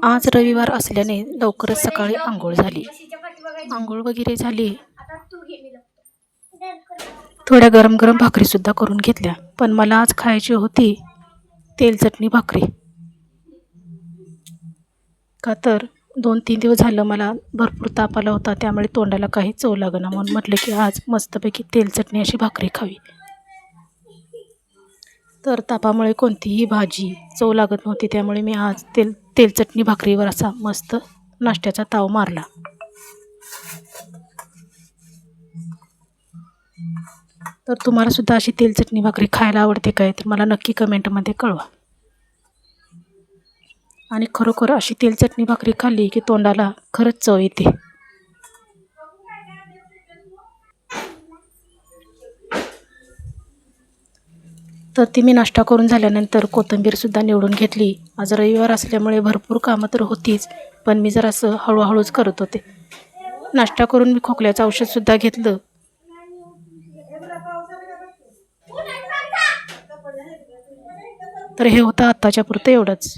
आज रविवार असल्याने लवकरच सकाळी अंघोळ झाली. अंघोळ वगैरे झाली. थोड्या गरम गरम भाकरीसुद्धा करून घेतल्या. पण मला आज खायची होती तेल चटणी भाकरी. का तर 2-3 दिवस झालं मला भरपूर ताप आला होता, त्यामुळे तोंडाला काही चव लागेना. म्हणून म्हटलं की आज मस्तपैकी तेल चटणी अशी भाकरी खावी. तर तापामुळे कोणतीही भाजी चव लागत नव्हती, त्यामुळे मी आज तेल चटणी भाकरीवर असा मस्त नाश्त्याचा ताव मारला. तर तुम्हाला सुद्धा अशी तेल चटणी भाकरी खायला आवडते काय, तर मला नक्की कमेंटमध्ये कळवा. आणि खरोखर अशी तेल चटणी भाकरी खाल्ली की तोंडाला खरंच चव येते. तर ती मी नाश्ता करून झाल्यानंतर कोथिंबीरसुद्धा निवडून घेतली. आज रविवार असल्यामुळे भरपूर कामं तर होतीच, पण मी जरा असं हळूहळूच करत होते. नाश्ता करून मी खोकल्याचं औषधसुद्धा घेतलं. तर हे होतं आत्ताच्या पुरतं एवढंच.